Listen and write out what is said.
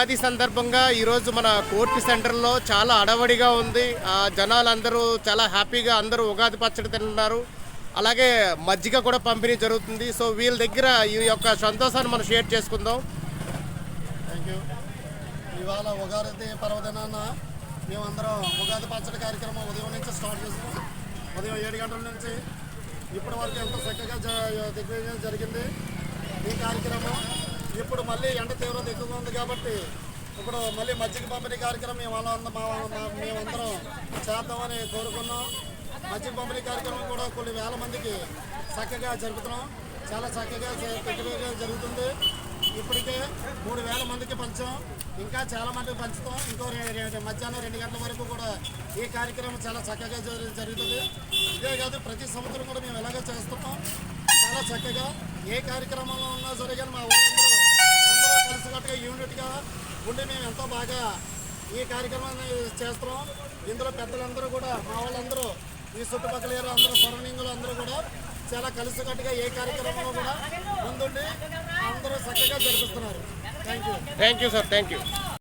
ఉగాది సందర్భంగా ఈరోజు మన కోర్టు సెంటర్లో చాలా అడవడిగా ఉంది. జనాలందరూ చాలా హ్యాపీగా అందరూ ఉగాది పచ్చడి తింటున్నారు. అలాగే మజ్జిగ కూడా పంపిణీ జరుగుతుంది. సో వీళ్ళ దగ్గర ఈ యొక్క సంతోషాన్ని మనం షేర్ చేసుకుందాం. Thank you. ఇవాళ ఉగాది పర్వదినాన మేమందరం ఉగాది పచ్చడి కార్యక్రమం ఉదయం నుంచి స్టార్ట్ చేసాం. ఉదయం 7 గంటల నుంచి ఇప్పటి వరకు ఎంతో చక్కగా దిగ్విజయం జరిగింది ఈ కార్యక్రమం. ఇప్పుడు మళ్ళీ ఎండ తీవ్రత ఎక్కువగా ఉంది కాబట్టి ఇప్పుడు మళ్ళీ మజ్జిగ పంపిణీ కార్యక్రమం మేమందరం చేద్దామని కోరుకున్నాం. మజ్జిగ పంపిణీ కార్యక్రమం కూడా కొన్ని వేల మందికి చక్కగా జరుపుతున్నాం. చాలా చక్కగా దిగ్విజయం జరుగుతుంది. ఇప్పటికే 3,000 మందికి పంచాం. ఇంకా చాలా మందికి పంచుతాం. ఇంకో మధ్యాహ్నం 2 గంటల వరకు కూడా ఈ కార్యక్రమం చాలా చక్కగా జరుగుతుంది. ఇదే కాదు, ప్రతి సంవత్సరం కూడా మేము ఇలాగే చేస్తున్నాం. చాలా చక్కగా ఏ కార్యక్రమంలో ఉన్నా సరే కానీ మా వాళ్ళందరూ కలిసికట్టుగా యూనిట్గా ఉండి మేము ఎంతో బాగా ఈ కార్యక్రమాన్ని చేస్తున్నాం. ఇందులో పెద్దలందరూ కూడా మా వాళ్ళందరూ ఈ చుట్టుపక్కల అందరూ సరౌండింగ్లు అందరూ కూడా చాలా కలిసికట్టుగా ఏ కార్యక్రమంలో కూడా ముందుండి అందరూ చక్కగా జరిపిస్తున్నారు. Thank you sir. Thank you.